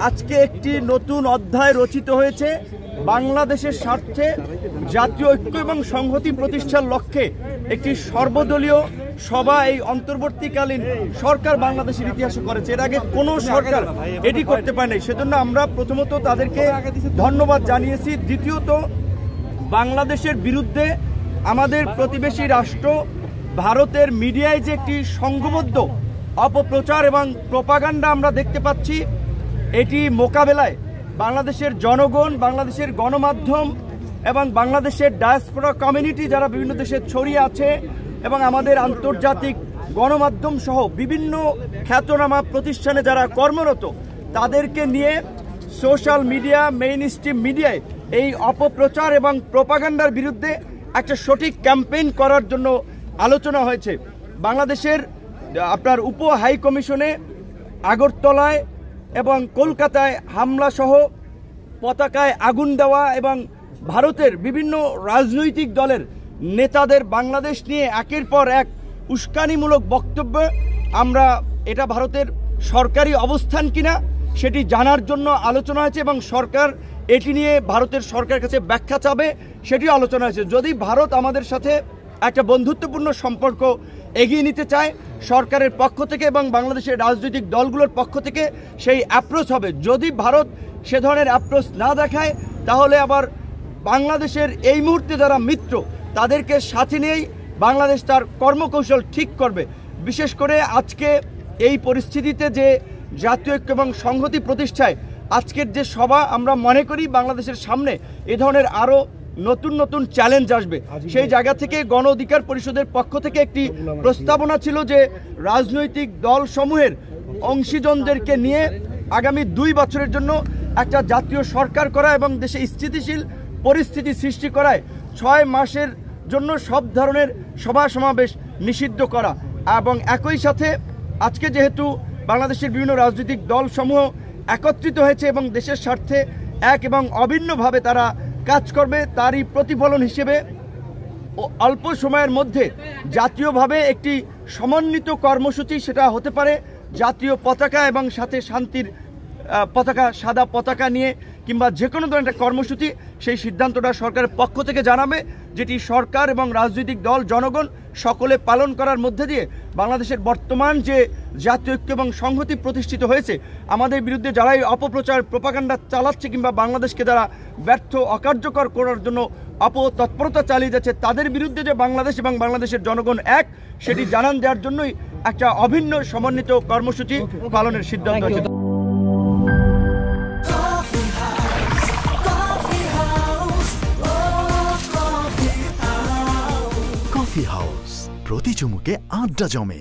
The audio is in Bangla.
আজকে একটি নতুন অধ্যায় রচিত হয়েছে। বাংলাদেশের স্বার্থে জাতীয় ঐক্য এবং সংহতি প্রতিষ্ঠার লক্ষ্যে একটি সর্বদলীয় সভা এই অন্তর্বর্তীকালীন সরকার বাংলাদেশের ইতিহাসে করেছে। এর আগে কোনো সরকার এটি করতে পারে নাই। সেজন্য আমরা প্রথমত তাদেরকে ধন্যবাদ জানিয়েছি। দ্বিতীয়ত, বাংলাদেশের বিরুদ্ধে আমাদের প্রতিবেশী রাষ্ট্র ভারতের মিডিয়ায় যে একটি সংঘবদ্ধ অপপ্রচার এবং প্রোপাগান্ডা আমরা দেখতে পাচ্ছি, এটি মোকাবেলায় বাংলাদেশের জনগণ, বাংলাদেশের গণমাধ্যম এবং বাংলাদেশের ডায়াসপোরা কমিউনিটি যারা বিভিন্ন দেশে ছড়িয়ে আছে এবং আমাদের আন্তর্জাতিক গণমাধ্যম সহ বিভিন্ন খ্যাতনামা প্রতিষ্ঠানে যারা কর্মরত, তাদেরকে নিয়ে সোশ্যাল মিডিয়া, মেইন স্ট্রিম মিডিয়ায় এই অপপ্রচার এবং প্রোপাগান্ডার বিরুদ্ধে একটা সঠিক ক্যাম্পেইন করার জন্য আলোচনা হয়েছে। বাংলাদেশের আপনার উপ হাই কমিশনে আগরতলায় এবং কলকাতায় হামলা সহ পতাকায় আগুন দেওয়া এবং ভারতের বিভিন্ন রাজনৈতিক দলের নেতাদের বাংলাদেশ নিয়ে একের পর এক উস্কানিমূলক বক্তব্য, আমরা এটা ভারতের সরকারি অবস্থান কিনা সেটি জানার জন্য আলোচনা হয়েছে এবং সরকার এটি নিয়ে ভারতের সরকারের কাছে ব্যাখ্যা চাবে, সেটিও আলোচনা হয়েছে। যদি ভারত আমাদের সাথে একটা বন্ধুত্বপূর্ণ সম্পর্ক এগিয়ে নিতে চায়, সরকারের পক্ষ থেকে এবং বাংলাদেশের রাজনৈতিক দলগুলোর পক্ষ থেকে সেই অ্যাপ্রোচ হবে। যদি ভারত সে ধরনের অ্যাপ্রোচ না দেখায়, তাহলে আবার বাংলাদেশের এই মুহূর্তে যারা মিত্র, তাদেরকে সাথে নিয়েই বাংলাদেশ তার কর্মকৌশল ঠিক করবে। বিশেষ করে আজকে এই পরিস্থিতিতে যে জাতীয় ঐক্য এবং সংহতি প্রতিষ্ঠায় আজকের যে সভা, আমরা মনে করি বাংলাদেশের সামনে এ ধরনের আরও নতুন নতুন চ্যালেঞ্জ আসবে। সেই জায়গা থেকে গণ অধিকার পরিষদের পক্ষ থেকে একটি প্রস্তাবনা ছিল যে রাজনৈতিক দলসমূহের অংশীজনদেরকে নিয়ে আগামী 2 বছরের জন্য একটা জাতীয় সরকার করা এবং দেশে স্থিতিশীল পরিস্থিতি সৃষ্টি করায় 6 মাসের জন্য সব ধরনের সভা সমাবেশ নিষিদ্ধ করা। এবং একই সাথে আজকে যেহেতু বাংলাদেশের বিভিন্ন রাজনৈতিক দলসমূহ একত্রিত হয়েছে এবং দেশের স্বার্থে এক এবং অভিন্নভাবে তারা কাজ করবে, তারই প্রতিফলন হিসেবে অল্প সময়ের মধ্যে জাতীয়ভাবে একটি সমন্বিত কর্মসূচি, সেটা হতে পারে জাতীয় পতাকা এবং সাথে শান্তির পতাকা, সাদা পতাকা নিয়ে কিংবা যে কোনো ধরনের একটা কর্মসূচি, সেই সিদ্ধান্তটা সরকারের পক্ষ থেকে জানাবে, যেটি সরকার এবং রাজনৈতিক দল, জনগণ সকলে পালন করার মধ্যে দিয়ে বাংলাদেশের বর্তমান যে জাতীয় ঐক্য এবং সংহতি প্রতিষ্ঠিত হয়েছে, আমাদের বিরুদ্ধে যারাই অপপ্রচার প্রোপাগান্ডা চালাচ্ছে কিংবা বাংলাদেশকে যারা ব্যর্থ অকার্যকর করার জন্য অপতৎপরতা চালিয়ে যাচ্ছে, তাদের বিরুদ্ধে যে বাংলাদেশ এবং বাংলাদেশের জনগণ এক, সেটি জানান দেওয়ার জন্যই একটা অভিন্ন সমন্বিত কর্মসূচি পালনের সিদ্ধান্ত হয়েছে। কফি হাউস, প্রতি চুমুকে আড্ডা জমে।